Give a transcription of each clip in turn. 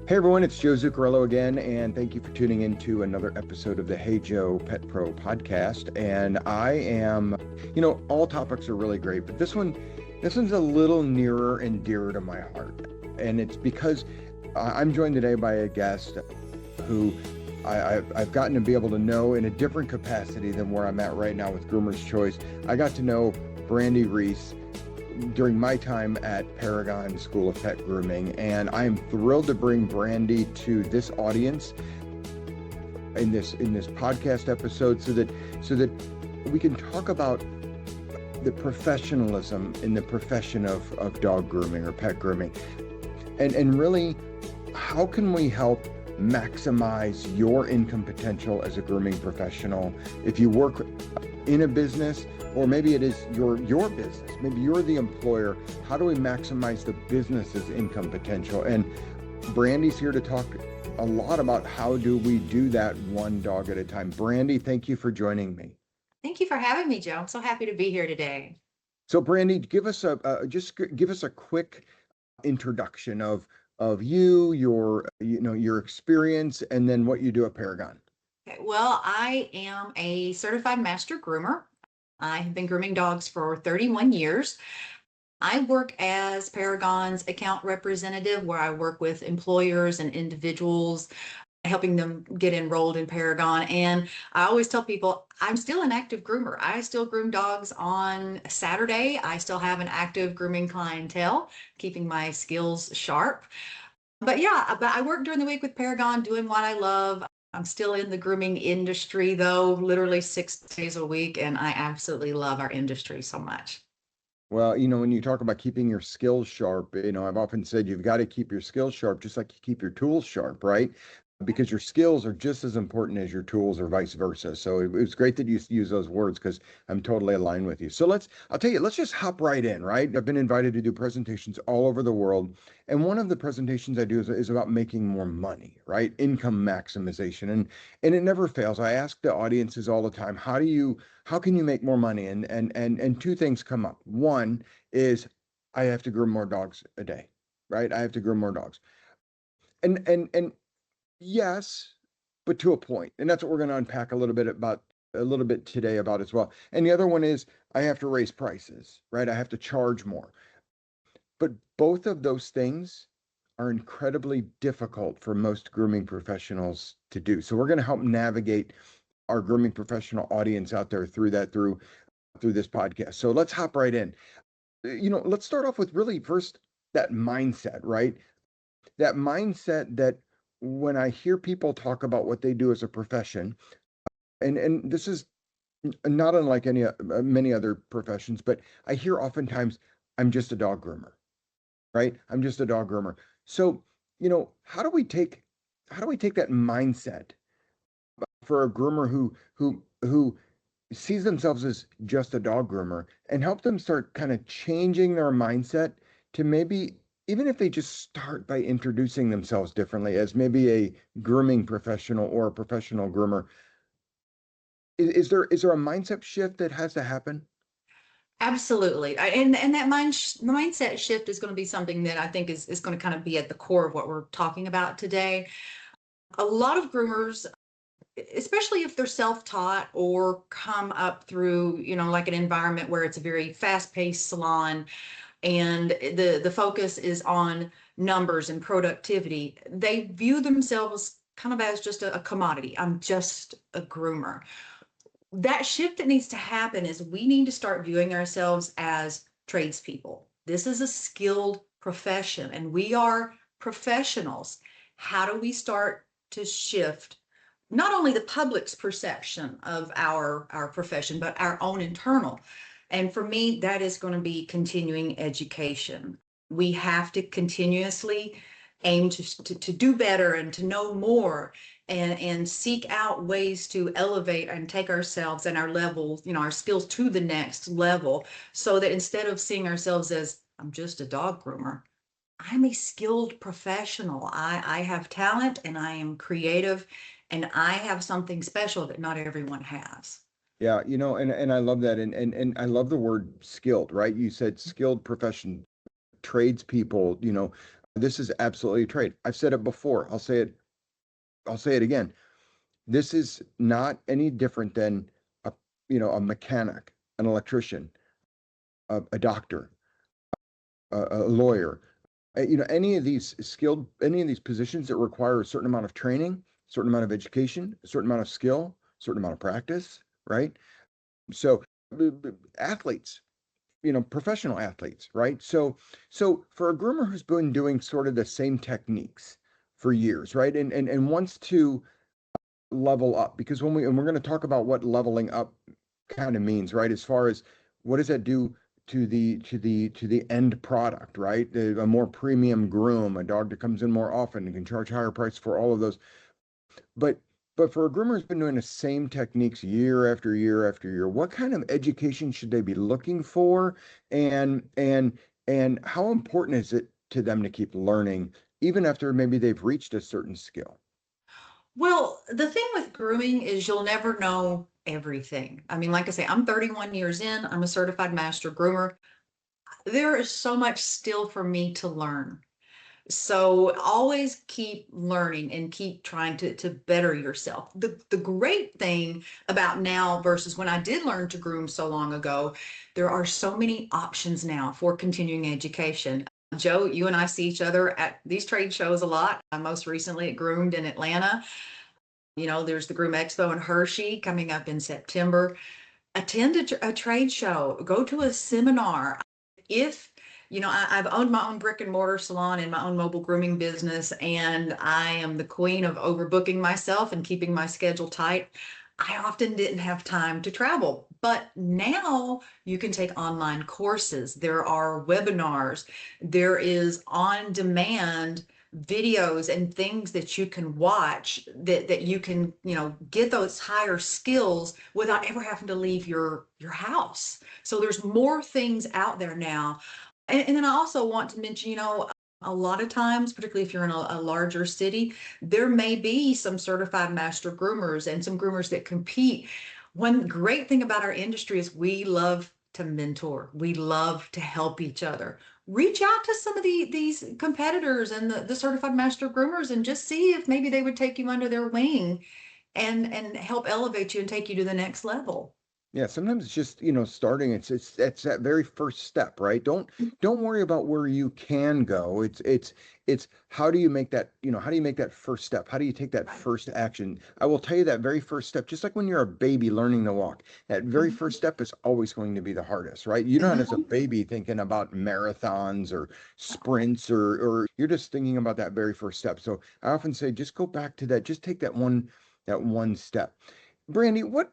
Hey everyone, it's Joe Zuccarello again, and thank you for tuning into another episode of the Hey Joe Pet Pro podcast. And I am, all topics are really great, but this one's a little nearer and dearer to my heart. And it's because I'm joined today by a guest who I've gotten to be able to know in a different capacity than where I'm at right now with Groomer's Choice. I got to know Brandy Reese during my time at Paragon School of Pet Grooming, and I am thrilled to bring Brandy to this audience in this podcast episode so that we can talk about the professionalism in the profession of dog grooming or pet grooming, and really how can we help maximize your income potential as a grooming professional if you work in a business, or maybe it is your business. Maybe you're the employer. How do we maximize the business's income potential? And Brandy's here to talk a lot about how do we do that one dog at a time. Brandy, thank you for joining me. Thank you for having me, Joe. I'm so happy to be here today. So Brandy, give us give us a quick introduction of you, your experience, and then what you do at Paragon. Okay, well, I am a certified master groomer. I have been grooming dogs for 31 years. I work as Paragon's account representative, where I work with employers and individuals, helping them get enrolled in Paragon. And I always tell people I'm still an active groomer. I still groom dogs on Saturday. I still have an active grooming clientele, keeping my skills sharp. But I work during the week with Paragon doing what I love. I'm still in the grooming industry though, literally 6 days a week, and I absolutely love our industry so much. Well, when you talk about keeping your skills sharp, I've often said you've got to keep your skills sharp, just like you keep your tools sharp, right? Because your skills are just as important as your tools or vice versa. So it was great that you use those words because I'm totally aligned with you. So I'll tell you, let's just hop right in, right? I've been invited to do presentations all over the world. And one of the presentations I do is about making more money, right? Income maximization. And it never fails. I ask the audiences all the time, how can you make more money? And two things come up. One is I have to groom more dogs a day, right? I have to groom more dogs. And yes, but to a point. And that's what we're going to unpack a little bit today about as well. And the other one is I have to raise prices, right? I have to charge more. But both of those things are incredibly difficult for most grooming professionals to do. So we're going to help navigate our grooming professional audience out there through this podcast. So let's hop right in. Let's start off with really first that mindset, right? That mindset that when I hear people talk about what they do as a profession, and this is not unlike many other professions, but I hear oftentimes, I'm just a dog groomer, right? I'm just a dog groomer. So, how do we take that mindset for a groomer who sees themselves as just a dog groomer and help them start kind of changing their mindset to maybe, even if they just start by introducing themselves differently as maybe a grooming professional or a professional groomer, is there a mindset shift that has to happen? Absolutely. And that mindset shift is going to be something that I think is going to kind of be at the core of what we're talking about today. A lot of groomers, especially if they're self-taught or come up through, like an environment where it's a very fast-paced salon and the focus is on numbers and productivity, they view themselves kind of as just a commodity. I'm just a groomer. That shift that needs to happen is we need to start viewing ourselves as tradespeople. This is a skilled profession and we are professionals. How do we start to shift not only the public's perception of our profession, but our own internal? And for me, that is going to be continuing education. We have to continuously aim to do better and to know more and seek out ways to elevate and take ourselves and our levels, our skills to the next level, so that instead of seeing ourselves as I'm just a dog groomer, I'm a skilled professional. I have talent and I am creative and I have something special that not everyone has. Yeah, and I love that. And I love the word skilled, right? You said skilled profession, tradespeople, This is absolutely a trade. I've said it before. I'll say it again. This is not any different than a, a mechanic, an electrician, a doctor, a lawyer. Any of these any of these positions that require a certain amount of training, certain amount of education, a certain amount of skill, certain amount of practice, right? So athletes, professional athletes, right? So for a groomer who's been doing sort of the same techniques for years, right? And wants to level up, because we're going to talk about what leveling up kind of means, right? As far as what does that do to the end product, right? A more premium groom, a dog that comes in more often and can charge higher price for all of those. But for a groomer who's been doing the same techniques year after year after year, what kind of education should they be looking for? And how important is it to them to keep learning, even after maybe they've reached a certain skill? Well, the thing with grooming is you'll never know everything. I mean, like I say, I'm 31 years in, I'm a certified master groomer. There is so much still for me to learn. So always keep learning and keep trying to better yourself. The great thing about now versus when I did learn to groom so long ago, there are so many options now for continuing education. Joe, you and I see each other at these trade shows a lot. Most recently at Groomed in Atlanta. There's the Groom Expo in Hershey coming up in September. Attend a trade show, go to a seminar. If, I've owned my own brick and mortar salon and my own mobile grooming business, and I am the queen of overbooking myself and keeping my schedule tight. I often didn't have time to travel, but now you can take online courses. There are webinars. There is on demand videos and things that you can watch that you can get those higher skills without ever having to leave your house. So there's more things out there now. And then I also want to mention, a lot of times, particularly if you're in a larger city, there may be some certified master groomers and some groomers that compete. One great thing about our industry is we love to mentor. We love to help each other. Reach out to some of these competitors and the certified master groomers and just see if maybe they would take you under their wing and help elevate you and take you to the next level. Yeah, sometimes it's just, starting, it's that very first step, right? Don't worry about where you can go. It's how do you make that, how do you make that first step? How do you take that Right. first action? I will tell you that very first step, just like when you're a baby learning to walk, that very Mhm. first step is always going to be the hardest, right? You're not as a Mhm. baby thinking about marathons or sprints, or you're just thinking about that very first step. So I often say, just go back to that, just take that one step. Brandy, what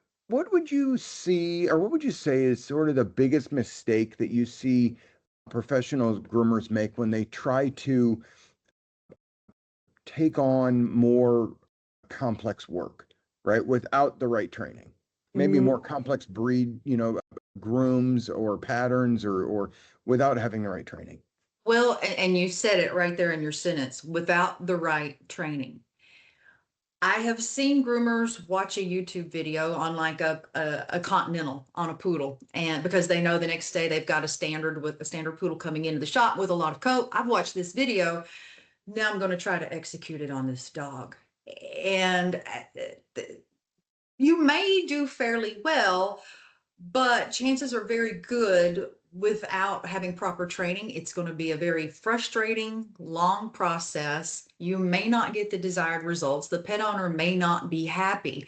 would you see, or what would you say is sort of the biggest mistake that you see professional groomers make when they try to take on more complex work, right? Without the right training. Maybe more complex breed, grooms or patterns, or without having the right training. Well, and you said it right there in your sentence, without the right training. I have seen groomers watch a YouTube video on like a continental on a poodle, and because they know the next day they've got a standard poodle coming into the shop with a lot of coat. I've watched this video. Now I'm going to try to execute it on this dog. And you may do fairly well, but chances are very good without having proper training. It's going to be a very frustrating, long process. You may not get the desired results. The pet owner may not be happy.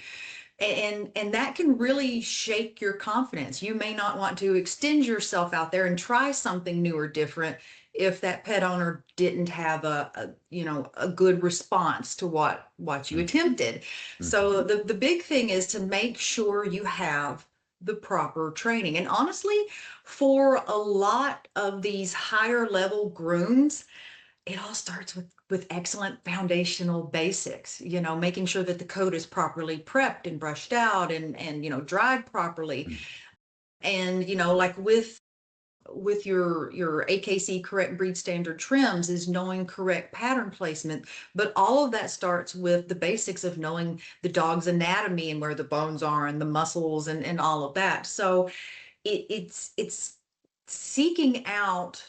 And that can really shake your confidence. You may not want to extend yourself out there and try something new or different if that pet owner didn't have a good response to what you attempted. Mhm. So the big thing is to make sure you have the proper training. And honestly, for a lot of these higher level grooms, it all starts with excellent foundational basics, making sure that the coat is properly prepped and brushed out and dried properly. Mhm. And like with your AKC correct breed standard trims is knowing correct pattern placement, but all of that starts with the basics of knowing the dog's anatomy and where the bones are and the muscles and all of that. So it's seeking out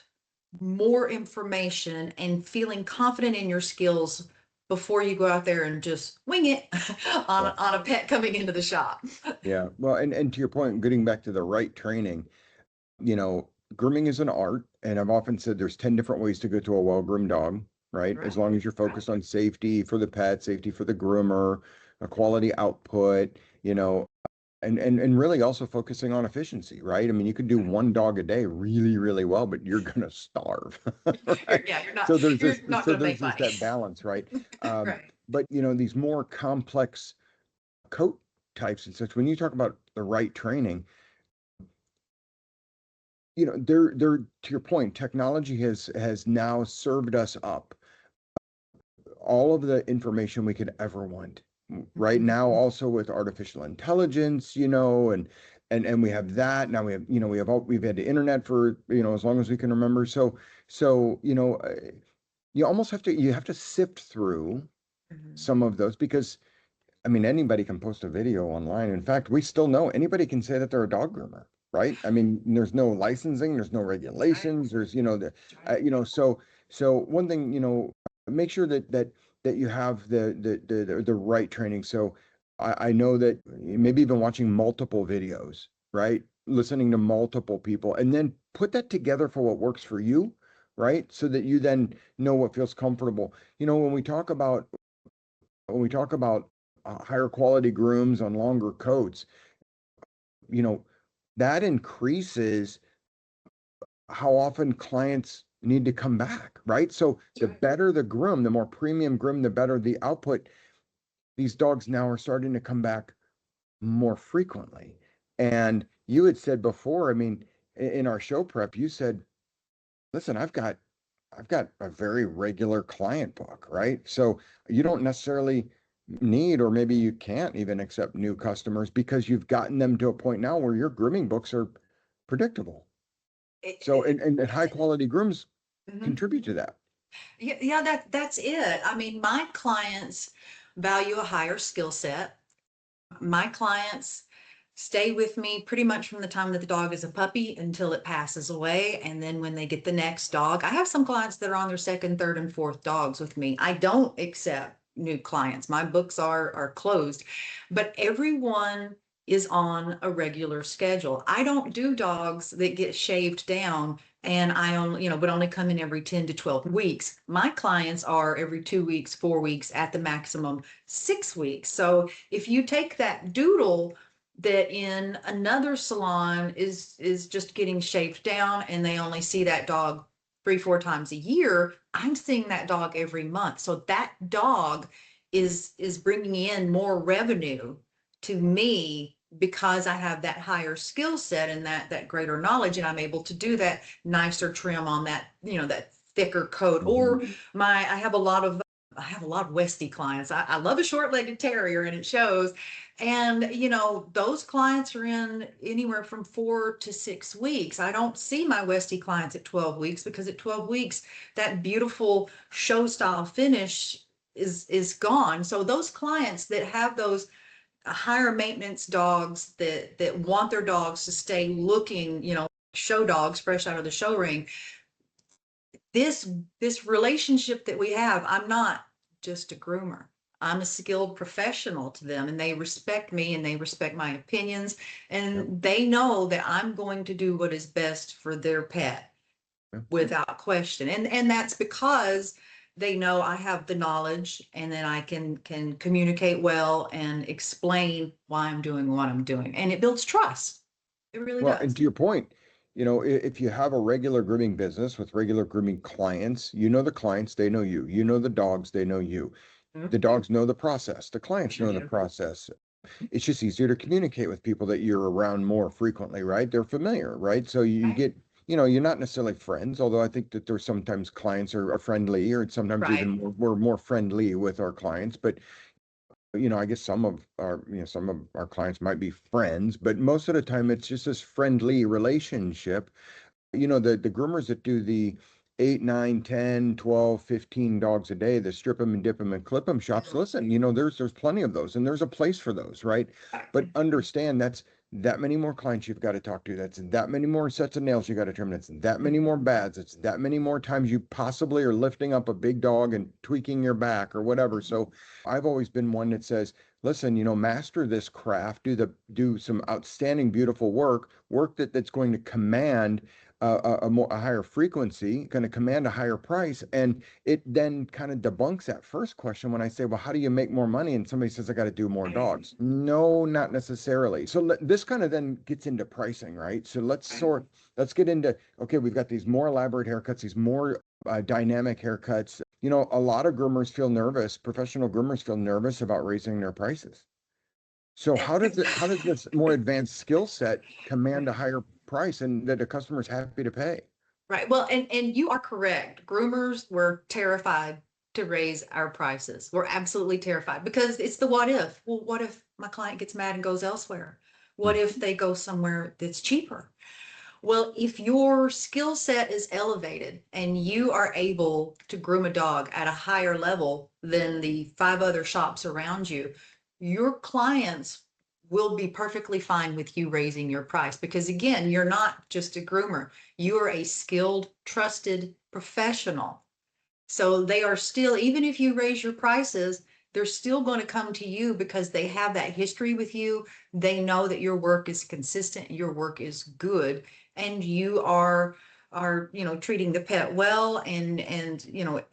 more information and feeling confident in your skills before you go out there and just wing it Yeah. on a pet coming into the shop. Yeah. Well, and to your point, getting back to the right training, you know, grooming is an art, and I've often said there's 10 different ways to go to a well-groomed dog, right? As Right. long as you're Right. focused on safety for the pet, safety for the groomer, a quality output, you know, and really also focusing on efficiency, right? I mean, you could do one dog a day really, really well, but you're gonna starve, right? Yeah, So you're not so going to there's make just money. that balance, right? Right. But you know, these more complex coat types and such, when you talk about the right training, you know, they're to your point, technology has now served us up all of the information we could ever want. Right Mhm. now, also with artificial intelligence, you know, and we have that. Now we have, you know, we've had the internet for, you know, as long as we can remember. So, you know, you almost you have to sift through Mhm. some of those because I mean, anybody can post a video online. In fact, we still know anybody can say that they're a dog groomer, right? I mean, there's no licensing, there's no That's right. regulations, there's, you know, That's right. you know, so one thing, you know, make sure that you have the right training. So I know that maybe even watching multiple videos, right? Listening to multiple people, and then put that together for what works for you, right? So that you then know what feels comfortable. You know, when we talk about higher quality grooms on longer coats, you know, that increases how often clients need to come back, right? So That's the right. better the groom, the more premium groom, the better the output. These dogs now are starting to come back more frequently. And you had said before, I mean, in our show prep, you said, listen, I've got a very regular client book, right? So you don't necessarily need, or maybe you can't even accept new customers because you've gotten them to a point now where your grooming books are predictable. So, and high That's it. quality grooms Mhm. contribute to that. Yeah, yeah, that's it. I mean, my clients value a higher skill set. My clients stay with me pretty much from the time that the dog is a puppy until it passes away. And then when they get the next dog, I have some clients that are on their second, third, and fourth dogs with me. I don't accept new clients. My books are closed, but everyone is on a regular schedule. I don't do dogs that get shaved down and I only, but only come in every 10 to 12 weeks. My clients are every 2 weeks, 4 weeks, at the maximum 6 weeks. So if you take that doodle that in another salon is just getting shaved down and they only see that dog 3 4 times a year, I'm seeing that dog every month, so that dog is bringing in more revenue to me because I have that higher skill set and that greater knowledge, and I'm able to do that nicer trim on that, that thicker coat. Mhm. Or I have a lot of Westie clients. I love a short-legged terrier and it shows. And, those clients are in anywhere from 4 to 6 weeks. I don't see my Westie clients at 12 weeks because at 12 weeks, that beautiful show style finish is gone. So those clients that have those higher maintenance dogs that want their dogs to stay looking, show dogs fresh out of the show ring, this this relationship that we have, I'm not just a groomer. I'm a skilled professional to them, and they respect me and they respect my opinions, Yep, and they know that I'm going to do what is best for their pet yep. without question. And that's because they know I have the knowledge and then I can communicate well and explain why I'm doing what I'm doing. And it builds trust. It really Well, and does. to your point, you know, if you have a regular grooming business with regular grooming clients, you know the clients, they know you. You know the dogs, they know you. Mhm. The dogs know the process. The They clients sure know the do. process. It's just easier to communicate with people that you're around more frequently, right? They're familiar, right? So you Right. get, you know, you're not necessarily friends, although I think that there's sometimes clients are friendly, or sometimes Right. even we're more friendly with our clients. But you know, I guess some of our clients might be friends, but most of the time it's just this friendly relationship. You know, the groomers that do the 8, 9, 10, 12, 15 dogs a day, the strip them and dip them and clip them shops. Listen, you know, there's plenty of those and there's a place for those, right? But Right. understand that many more clients you've got to talk to. That's that many more sets of nails you got to trim. That's that many more baths. It's that many more times you possibly are lifting up a big dog and tweaking your back or whatever. So I've always been one that says, listen, master this craft, do some outstanding, beautiful work that's going to command a higher frequency, going to command a higher price. And it then kind of debunks that first question when I say, well, how do you make more money? And somebody says, I got to do more dogs. No, not necessarily. So this kind of then gets into pricing, right? So let's get into, okay, we've got these more elaborate haircuts, these more dynamic haircuts. A lot of groomers feel nervous, professional groomers feel nervous about raising their prices. So how does this more advanced skill set command a higher price and that the customer's happy to pay? Right. Well, and you are correct. Groomers were terrified to raise our prices. We're absolutely terrified because it's the what if. Well, what if my client gets mad and goes elsewhere? What if they go somewhere that's cheaper? Well, if your skill set is elevated and you are able to groom a dog at a higher level than the 5 other shops around you, your clients will be perfectly fine with you raising your price because, again, you're not just a groomer. You are a skilled, trusted professional. So they are still, even if you raise your prices, they're still going to come to you because they have that history with you. They know that your work is consistent, your work is good, and you are treating the pet well, and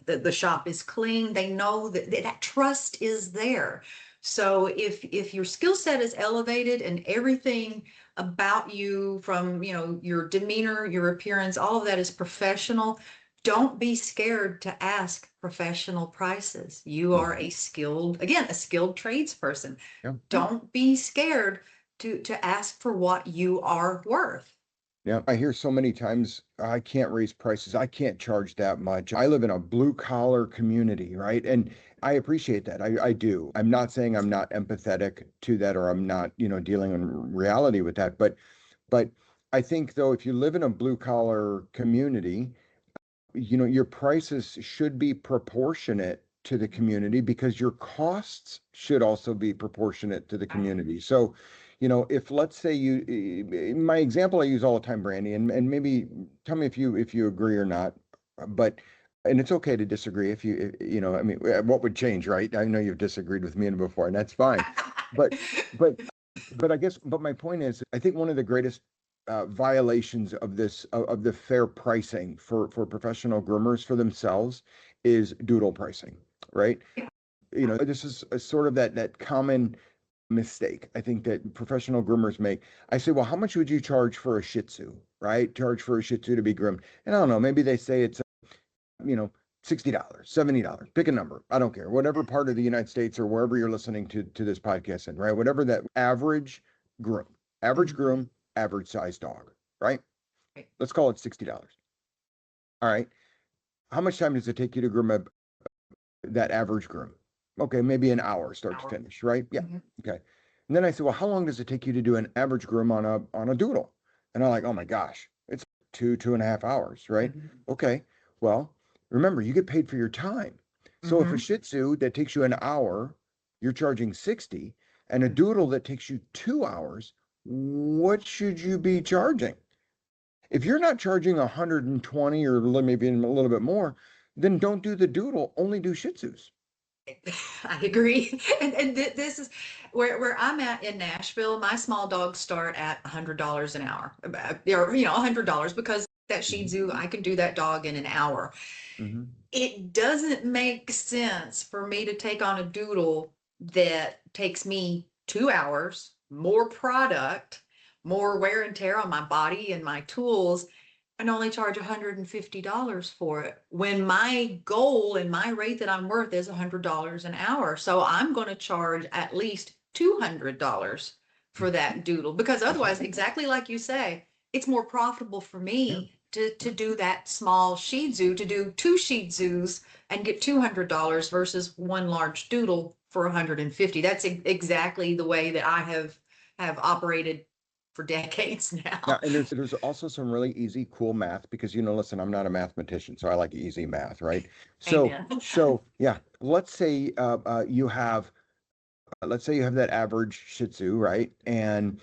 the shop is clean. They know that trust is there. So if your skill set is elevated and everything about you, from your demeanor, your appearance, all of that is professional, don't be scared to ask professional prices. You are a skilled tradesperson. Yeah. Don't be scared to ask for what you are worth. Yeah, I hear so many times, I can't raise prices. I can't charge that much. I live in a blue collar community, right? And I appreciate that. I do. I'm not saying I'm not empathetic to that or I'm not, dealing in reality with that. But I think though, if you live in a blue collar community, your prices should be proportionate to the community because your costs should also be proportionate to the community. So, if let's say my example I use all the time, Brandy, and maybe tell me if you agree or not, but and it's okay to disagree if I mean, what would change, right? I know you've disagreed with me before, and that's fine. But but but my point is, I think one of the greatest violations of of the fair pricing for professional groomers for themselves is doodle pricing, right? This is a sort of that common mistake I think that professional groomers make. I say, well, how much would you charge for a Shih Tzu, right? Charge for a Shih Tzu to be groomed, and I don't know, maybe they say it's $60, $70, pick a number. I don't care. Whatever part of the United States or wherever you're listening to this podcast in, right? Whatever that groom, average groom, average size dog, right? Let's call it $60. All right. How much time does it take you to groom that average groom? Okay, maybe an hour start to finish, right? Yeah. Okay. And then I said, well, how long does it take you to do an average groom on a doodle? And I'm like, oh my gosh, it's 2.5 hours, right? Okay. Well, remember, you get paid for your time. So if a Shih Tzu that takes you an hour, you're charging 60, and a doodle that takes you 2 hours, what should you be charging? If you're not charging 120 or maybe a little bit more, then don't do the doodle, only do Shih Tzus. I agree. And this is where I'm at in Nashville. My small dogs start at $100 an hour, or $100, because that Shih Tzu, I can do that dog in an hour. It doesn't make sense for me to take on a doodle that takes me 2 hours, more product, more wear and tear on my body and my tools, and only charge $150 for it, when my goal and my rate that I'm worth is $100 an hour. So I'm going to charge at least $200 for that doodle, because otherwise, exactly like you say, it's more profitable for me to do that small Shih Tzu, to do 2 Shih Tzus and get $200 versus one large doodle for $150. That's exactly the way that I have operated for decades now. Yeah, and there's also some really easy, cool math because listen, I'm not a mathematician, so I like easy math, right? So yeah, let's say you have that average Shih Tzu, right? And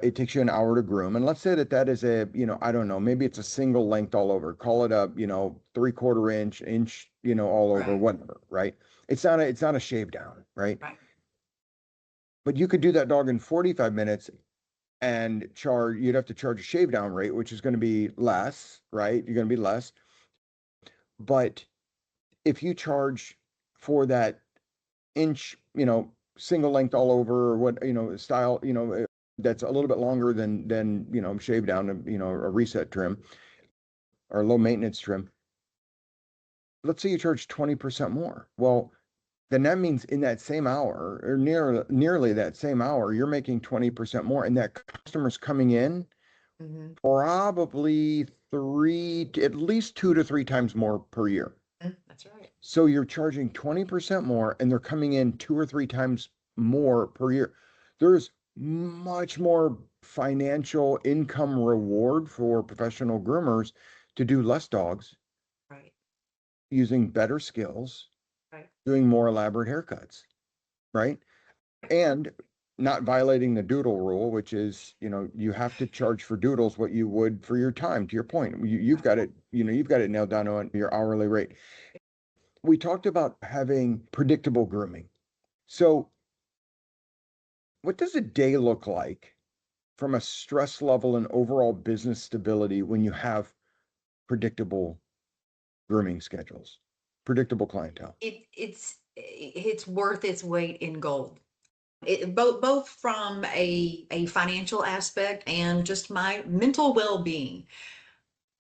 It takes you an hour to groom. And let's say that that is a, I don't know, maybe it's a single length all over. Call it a, 3/4 inch, all over, Right. whatever, right? It's not a shave down, right? Right. But you could do that dog in 45 minutes and you'd have to charge a shave down rate, which is going to be less, right? You're going to be less. But if you charge for that inch, single length all over or what, style, that's a little bit longer than, shave down, a reset trim or low maintenance trim. Let's say you charge 20% more. Well, then that means in that same hour or nearly that same hour, you're making 20% more, and that customer's coming in Mhm. probably at least 2 to 3 times more per year. That's right. So you're charging 20% more and they're coming in 2 or 3 times more per year. There's much more financial income reward for professional groomers to do less dogs, Right. using better skills, Right. doing more elaborate haircuts, right? And not violating the doodle rule, which is, you have to charge for doodles what you would for your time. To your point, you've got it, you've got it nailed down on your hourly rate. We talked about having predictable grooming. So what does a day look like from a stress level and overall business stability when you have predictable grooming schedules, predictable clientele? It's worth its weight in gold. Both from a financial aspect and just my mental well-being.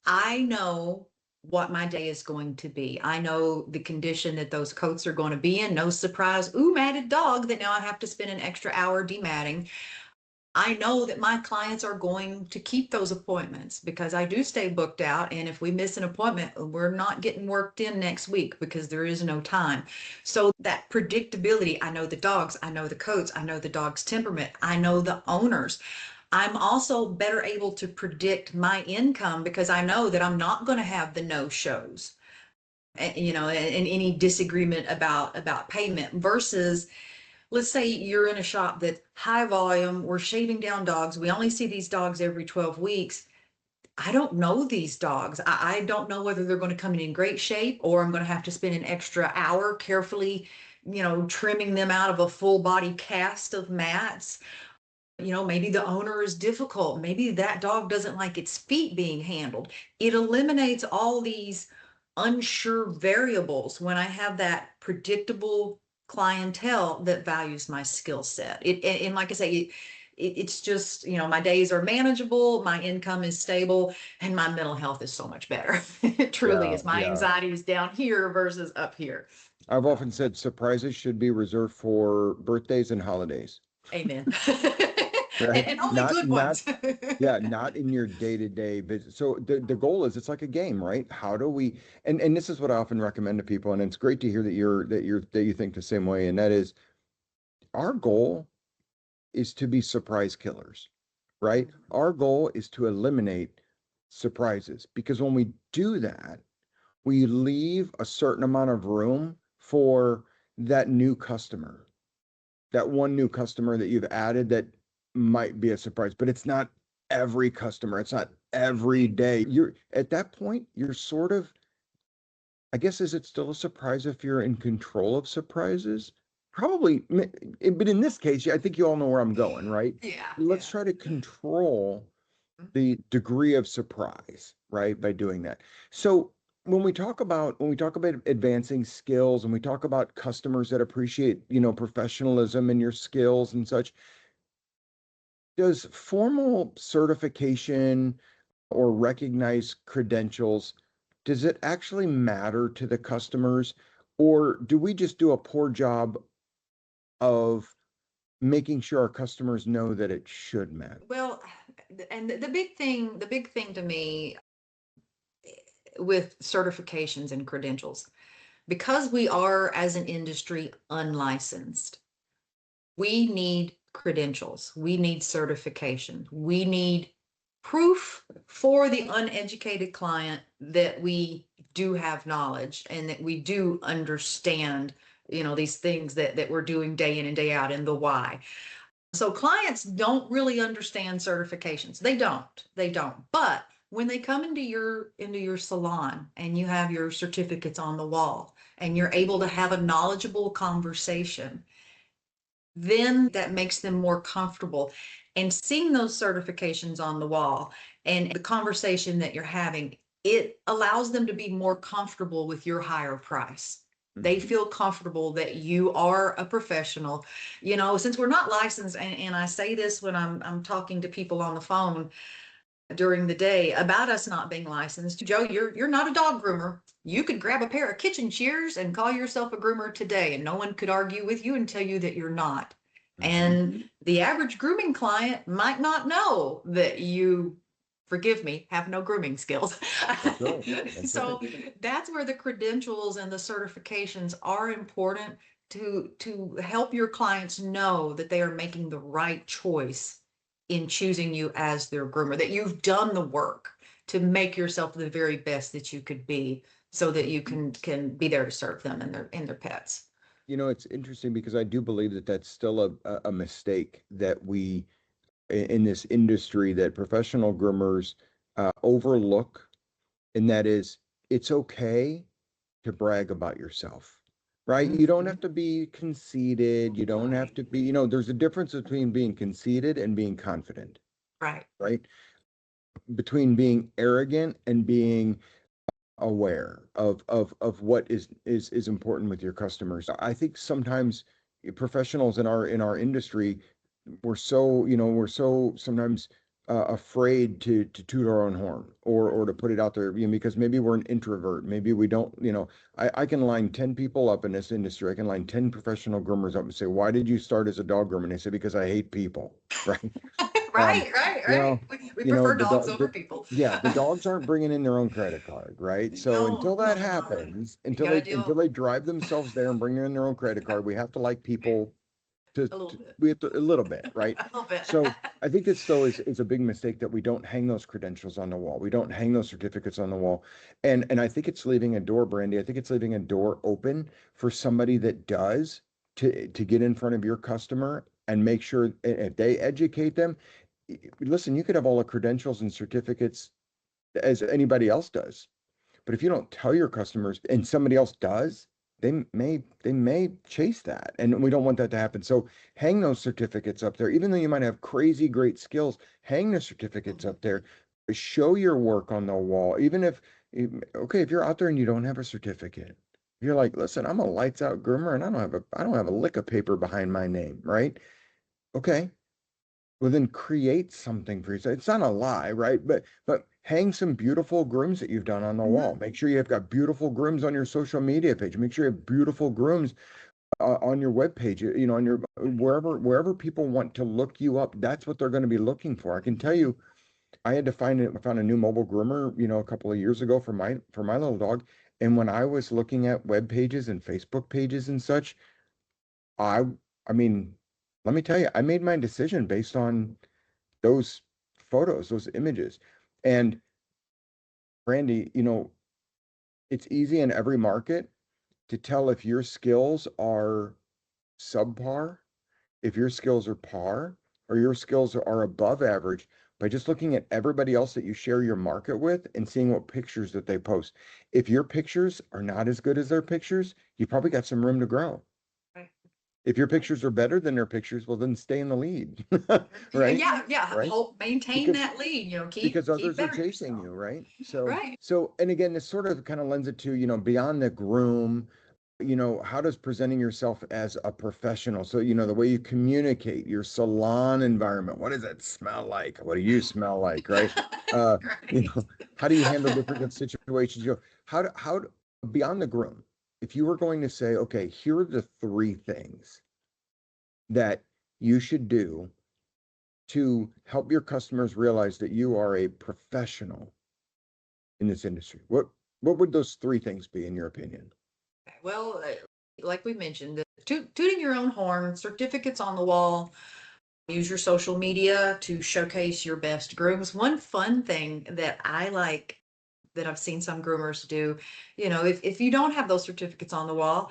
I know what my day is going to be. I know the condition that those coats are going to be in. No surprise. Ooh, matted dog that now I have to spend an extra hour dematting. I know that my clients are going to keep those appointments because I do stay booked out. And if we miss an appointment, we're not getting worked in next week because there is no time. So that predictability, I know the dogs, I know the coats, I know the dog's temperament, I know the owners. I'm also better able to predict my income because I know that I'm not going to have the no shows, and any disagreement about payment versus, let's say you're in a shop that's high volume, we're shaving down dogs, we only see these dogs every 12 weeks. I don't know these dogs. I don't know whether they're going to come in great shape or I'm going to have to spend an extra hour carefully, trimming them out of a full body cast of mats. Maybe the owner is difficult. Maybe that dog doesn't like its feet being handled. It eliminates all these unsure variables when I have that predictable clientele that values my skill set. And like I say, it's just, my days are manageable, my income is stable, and my mental health is so much better. It truly Yeah, is. My yeah. anxiety is down here versus up here. I've often said surprises should be reserved for birthdays and holidays, Amen. right? And only Not, good not, ones. yeah, not in your day-to-day business. So the goal is, it's like a game, right? How do we, and this is what I often recommend to people, and it's great to hear that you think the same way. And that is, our goal is to be surprise killers, right? Our goal is to eliminate surprises, because when we do that, we leave a certain amount of room for that new customer, that one new customer that you've added that might be a surprise, but it's not every customer. It's not every day. You're at that point, you're sort of, I guess, is it still a surprise if you're in control of surprises? Probably, but in this case, I think you all know where I'm going, right? Yeah, Let's yeah. try to control the degree of surprise, right, by doing that. So when we talk about advancing skills and we talk about customers that appreciate, professionalism in your skills and such, does formal certification or recognized credentials, does it actually matter to the customers, or do we just do a poor job of making sure our customers know that it should matter? Well, and the big thing to me with certifications and credentials, because we are as an industry unlicensed, we need credentials, we need certification, we need proof for the uneducated client that we do have knowledge and that we do understand, these things that we're doing day in and day out and the why. So clients don't really understand certifications. They don't. But when they come into your salon and you have your certificates on the wall and you're able to have a knowledgeable conversation, then that makes them more comfortable. And seeing those certifications on the wall and the conversation that you're having, it allows them to be more comfortable with your higher price. They Mhm. feel comfortable that you are a professional. Since we're not licensed, and I say this when I'm talking to people on the phone during the day about us not being licensed. Joe, you're not a dog groomer. You could grab a pair of kitchen shears and call yourself a groomer today, and no one could argue with you and tell you that you're not. Mhm. And the average grooming client might not know that you, forgive me, have no grooming skills. That's right. That's right. So that's where the credentials and the certifications are important to help your clients know that they are making the right choice in choosing you as their groomer, that you've done the work to make yourself the very best that you could be so that you can be there to serve them and their pets. It's interesting because I do believe that that's still a mistake that we in this industry that professional groomers overlook, and that is it's okay to brag about yourself, right? You don't have to be conceited. You don't have to be, there's a difference between being conceited and being confident, Right. right? Between being arrogant and being aware of what is important with your customers. I think sometimes professionals in our industry, we're so sometimes afraid to toot our own horn or to put it out there, because maybe we're an introvert. Maybe we don't, I can line 10 people up in this industry. I can line 10 professional groomers up and say, why did you start as a dog groomer? And they say, because I hate people, right? Um, Right, right, right. well, We prefer the dogs dog, over people. yeah, the dogs aren't bringing in their own credit card, right? So No, until no, that no, no. happens, You until gotta they deal until they drive themselves there and bring in their own credit card, we have to like people a little to bit, we have to a little bit, right? a little bit. So I think this though is a big mistake that we don't hang those credentials on the wall. We don't hang those certificates on the wall. And I think it's leaving a door, Brandy. I think it's leaving a door open for somebody that does to get in front of your customer and make sure if they educate them. Listen, you could have all the credentials and certificates as anybody else does. But if you don't tell your customers and somebody else does, they may chase that. And we don't want that to happen. So hang those certificates up there. Even though you might have crazy great skills, hang the certificates up there. Show your work on the wall. Even okay, if you're out there and you don't have a certificate, you're like, listen, I'm a lights out groomer and I don't have a lick of paper behind my name, right? Okay, well, then create something for yourself. It's not a lie, right? But hang some beautiful grooms that you've done on the Mhm. wall. Make sure you've got beautiful grooms on your social media page. Make sure you have beautiful grooms on your web page. On your wherever people want to look you up. That's what they're going to be looking for. I can tell you, I had to I found a new mobile groomer, a couple of years ago for my little dog. And when I was looking at web pages and Facebook pages and such, I I mean, let me tell you, I made my decision based on those photos, those images. And Brandy, it's easy in every market to tell if your skills are subpar, if your skills are par, or your skills are above average by just looking at everybody else that you share your market with and seeing what pictures that they post. If your pictures are not as good as their pictures, you probably got some room to grow. Right. If your pictures are better than their pictures, well, then stay in the lead, right? Yeah, yeah. Right? Maintain Because that lead, keep because others are bettering chasing yourself. you, right? So, Right. so, and again, this sort of kind of lends it to, beyond the groom, how does presenting yourself as a professional? So, the way you communicate, your salon environment, what does it smell like? What do you smell like, right? Uh, you Right. know, how do you handle different situations? Beyond the groom, if you were going to say, okay, here are the three things that you should do to help your customers realize that you are a professional in this industry? What would those three things be in your opinion? Well, like we mentioned, tooting your own horn, certificates on the wall, use your social media to showcase your best grooms. One fun thing that I like that I've seen some groomers do, if you don't have those certificates on the wall,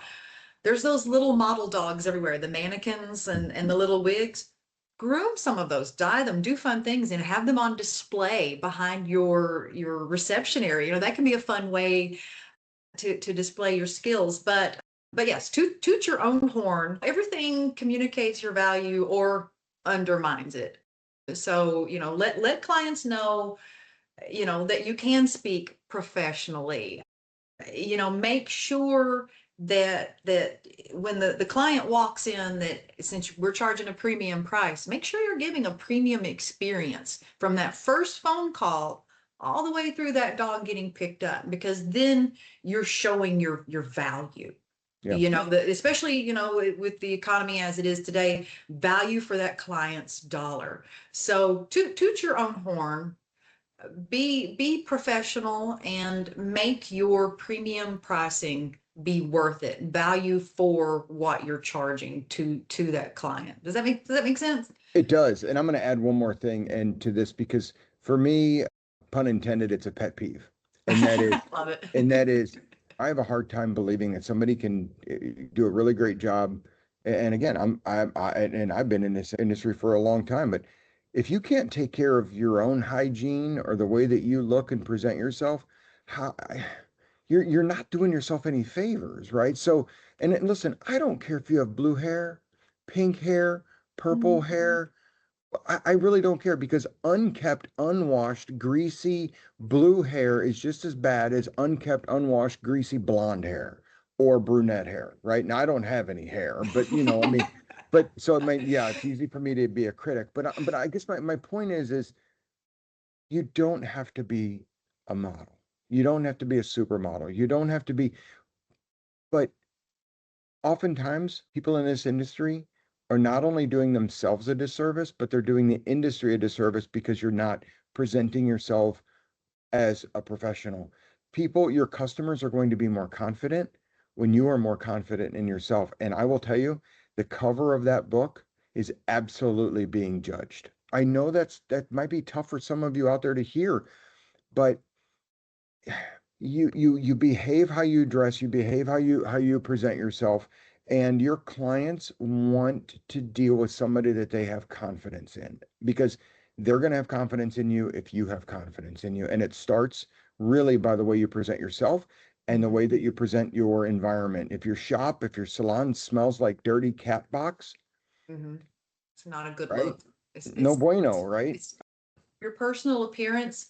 there's those little model dogs everywhere, the mannequins and the little wigs. groom some of those, dye them, do fun things, and have them on display behind your reception area. That can be a fun way to display your skills. But yes, toot your own horn. Everything communicates your value or undermines it. So, let clients know, that you can speak professionally. Make sure that when the client walks in, that since we're charging a premium price, make sure you're giving a premium experience from that first phone call all the way through that dog getting picked up, because then you're showing your value. Yeah. Especially, with the economy as it is today, value for that client's dollar. So toot your own horn, be professional, and make your premium pricing be worth it. Value for what you're charging to that client. Does that make sense? It does. And I'm going to add one more thing and to this, because for me, pun intended, it's a pet peeve. And that is, Love it. and that is, I have a hard time believing that somebody can do a really great job. And again, and I've been in this industry for a long time, but if you can't take care of your own hygiene or the way that you look and present yourself, how you're not doing yourself any favors, right? So, and listen, I don't care if you have blue hair, pink hair, purple hair. I really don't care, because unkept, unwashed, greasy blue hair is just as bad as unkept, unwashed, greasy blonde hair or brunette hair, right? Now, I don't have any hair, but I mean, but so yeah, it's easy for me to be a critic, but I guess my point is you don't have to be a model. You don't have to be a supermodel. You don't have to be, but oftentimes people in this industry are not only doing themselves a disservice, but they're doing the industry a disservice, because you're not presenting yourself as a professional. Your customers are going to be more confident when you are more confident in yourself. And I will tell you, the cover of that book is absolutely being judged. I know that might be tough for some of you out there to hear, but you behave how you dress, you behave how you present yourself, and your clients want to deal with somebody that they have confidence in, because they're going to have confidence in you if you have confidence in you. And it starts really by the way you present yourself and the way that you present your environment. If your salon smells like dirty cat box, Mhm. It's not a good right? look. No bueno, right? It's your personal appearance,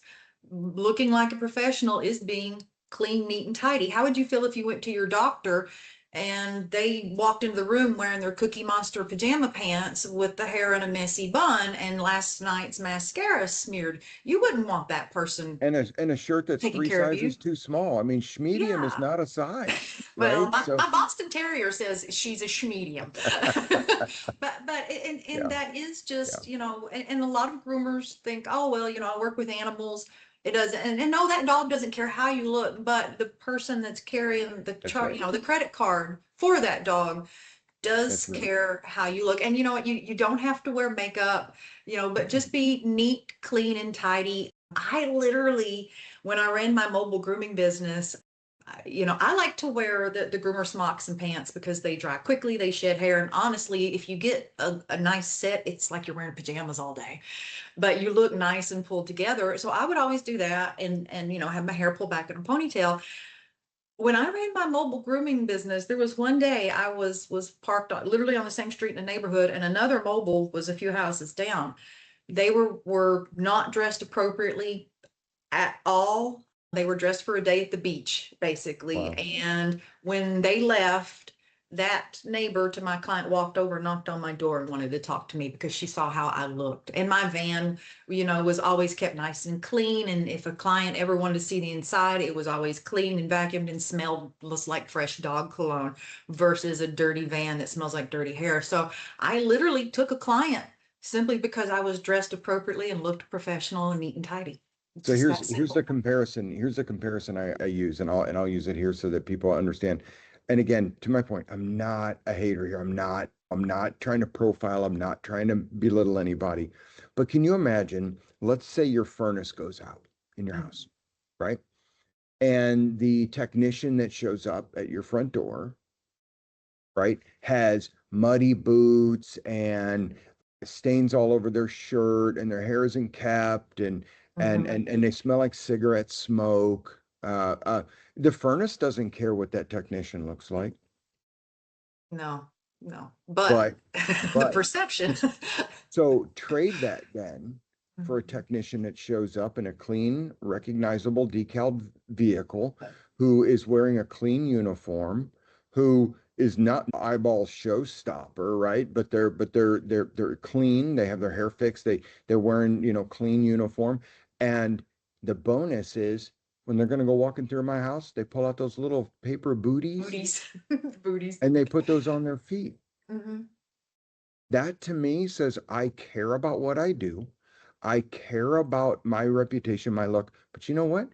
looking like a professional, is being clean, neat, and tidy. How would you feel if you went to your doctor and they walked into the room wearing their Cookie Monster pajama pants with the hair in a messy bun and last night's mascara smeared? You wouldn't want that person And a shirt that's taking three care of you. sizes too small. I mean, schmedium is Yeah. not a size, Well, right? my So Boston Terrier says she's a schmedium. And yeah, that is yeah, just, and a lot of groomers think, oh, well, I work with animals. It doesn't, and no, that dog doesn't care how you look, but the person that's carrying the that's chart, right. the credit card for that dog does That's right. care how you look. And you know what, you don't have to wear makeup, but just be neat, clean, and tidy. I literally, when I ran my mobile grooming business, I like to wear the groomer smocks and pants because they dry quickly, they shed hair. And honestly, if you get a nice set, it's like you're wearing pajamas all day, but you look nice and pulled together. So I would always do that, and have my hair pulled back in a ponytail. When I ran my mobile grooming business, there was one day I was parked literally on the same street in the neighborhood, and another mobile was a few houses down. They were not dressed appropriately at all. They were dressed for a day at the beach, basically. Wow. And when they left, that neighbor to my client walked over, knocked on my door, and wanted to talk to me because she saw how I looked. And my van, was always kept nice and clean. And if a client ever wanted to see the inside, it was always clean and vacuumed and smelled just like fresh dog cologne versus a dirty van that smells like dirty hair. So I literally took a client simply because I was dressed appropriately and looked professional and neat and tidy. It's So just here's that here's the simple. comparison. Here's the comparison I use, and I'll use it here so that people understand. And again, to my point, I'm not a hater here. I'm not trying to profile. I'm not trying to belittle anybody. But can you imagine, let's say your furnace goes out in your Mhm. house, right? And the technician that shows up at your front door, right, has muddy boots and stains all over their shirt and their hair isn't kept and they smell like cigarette smoke. The furnace doesn't care what that technician looks like, No, no, but but the but perception. so trade that then for a Mhm. technician that shows up in a clean, recognizable decaled vehicle, who is wearing a clean uniform, who is not an eyeball showstopper, right? But they're clean. They have their hair fixed. They're wearing, clean uniform. And the bonus is when they're going to go walking through my house, they pull out those little paper booties Booties, booties. and they put those on their feet. Mhm. That to me says I care about what I do. I care about my reputation, my look. But you know what?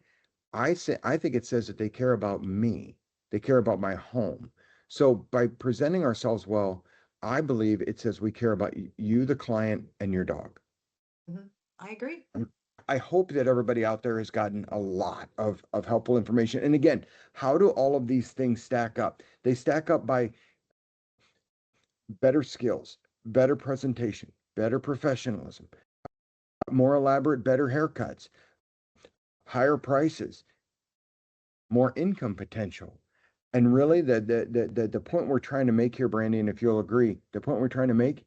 I think it says that they care about me. They care about my home. So by presenting ourselves well, I believe it says we care about you, the client, and your dog. Mhm. I agree. I hope that everybody out there has gotten a lot of helpful information. And again, how do all of these things stack up? They stack up by better skills, better presentation, better professionalism, more elaborate, better haircuts, higher prices, more income potential. And really the point we're trying to make here, Brandy, and if you'll agree, the point we're trying to make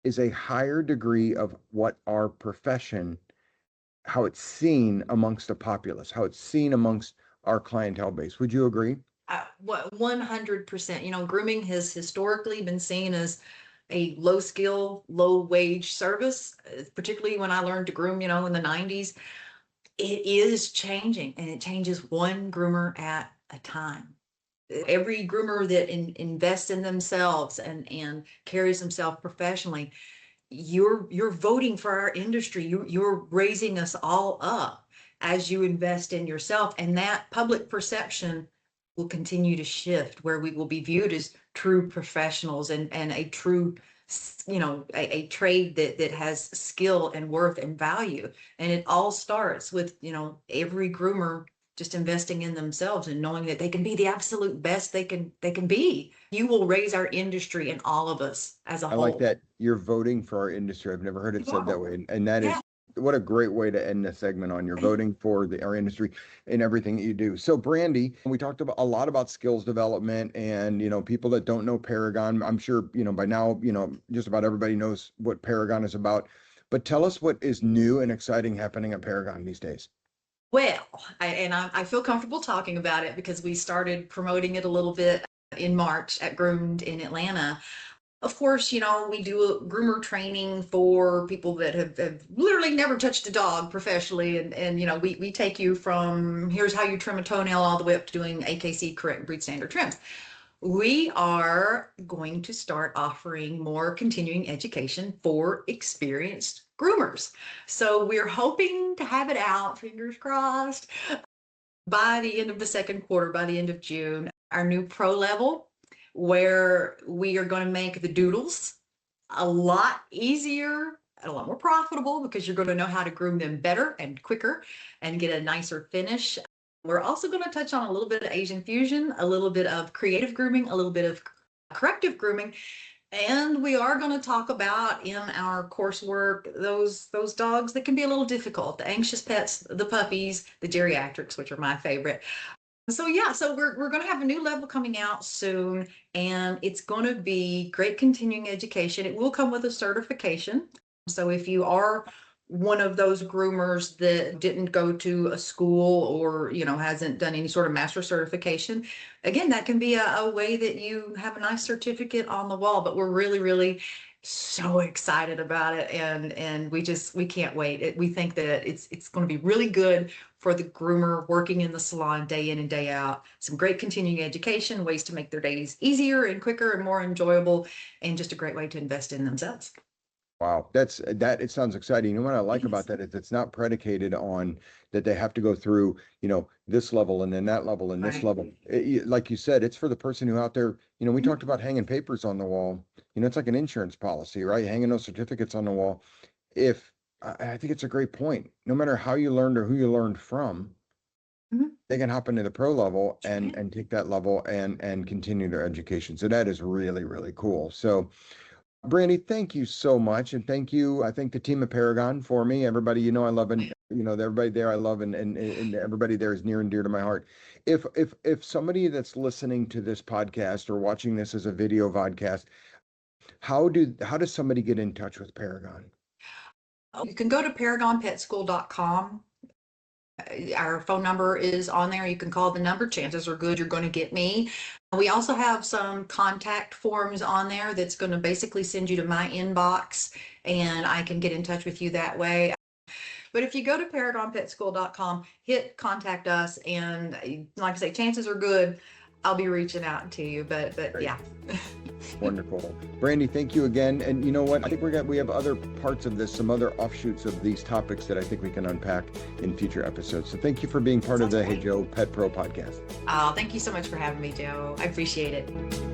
is a higher degree of what our profession, how it's seen amongst the populace, how it's seen amongst our clientele base. Would you agree? What 100%, grooming has historically been seen as a low skill, low wage service, particularly when I learned to groom, in the 90s. It is changing, and it changes one groomer at a time. Every groomer that invests in themselves and carries themselves professionally, you're voting for our industry. You're raising us all up as you invest in yourself, and that public perception will continue to shift, where we will be viewed as true professionals and a true, a trade that has skill and worth and value. And it all starts with, every groomer just investing in themselves and knowing that they can be the absolute best they can be. You will raise our industry and all of us as a I like whole. that you're voting for our industry. I've never heard it said that Wow. way. And that Yeah. is what a great way to end the segment on. You're voting for our industry and everything that you do. So, Brandy, we talked about a lot about skills development and, people that don't know Paragon. I'm sure, by now, just about everybody knows what Paragon is about. But tell us what is new and exciting happening at Paragon these days. Well, I feel comfortable talking about it because we started promoting it a little bit in March at Groomed in Atlanta. Of course, we do a groomer training for people that have literally never touched a dog professionally. And we take you from here's how you trim a toenail all the way up to doing AKC, correct breed standard trims. We are going to start offering more continuing education for experienced groomers. So we're hoping to have it out, fingers crossed, by the end of the second quarter, by the end of June. Our new pro level, where we are going to make the doodles a lot easier and a lot more profitable because you're going to know how to groom them better and quicker and get a nicer finish. We're also going to touch on a little bit of Asian fusion, a little bit of creative grooming, a little bit of corrective grooming, and we are going to talk about in our coursework those dogs that can be a little difficult, the anxious pets, the puppies, the geriatrics, which are my favorite. So yeah, so we're going to have a new level coming out soon, and it's going to be great continuing education. It will come with a certification. So if you are one of those groomers that didn't go to a school or hasn't done any sort of master certification, again, that can be a way that you have a nice certificate on the wall. But we're really, really so excited about it, and we can't wait. We think that it's going to be really good for the groomer working in the salon day in and day out. Some great continuing education, ways to make their days easier and quicker and more enjoyable, and just a great way to invest in themselves. Wow, it sounds exciting. And what I like about Yes. that is it's not predicated on that they have to go through, this level and then that level and this Right. level. Like you said, it's for the person who out there, we talked about hanging papers on the wall. It's like an insurance policy, right? Hanging those certificates on the wall. If I think it's a great point. No matter how you learned or who you learned from, Mhm. they can hop into the pro level Sure and can. take that level and continue their education. So that is really, really cool. So Brandy, thank you so much. And thank you. I thank the team at Paragon for me. Everybody, I love, and everybody there I love, and everybody there is near and dear to my heart. If somebody that's listening to this podcast or watching this as a video vodcast, how does somebody get in touch with Paragon? You can go to paragonpetschool.com. Our phone number is on there. You can call the number. Chances are good you're going to get me. We also have some contact forms on there that's going to basically send you to my inbox, and I can get in touch with you that way. But if you go to paragonpetschool.com, hit contact us, and like I say, chances are good I'll be reaching out to you. But yeah. Wonderful. Brandy, thank you again. And you know what? I think we have other parts of this, some other offshoots of these topics that I think we can unpack in future episodes. So thank you for being part of the Hey Joe Pet Pro podcast. Oh, thank you so much for having me, Joe. I appreciate it.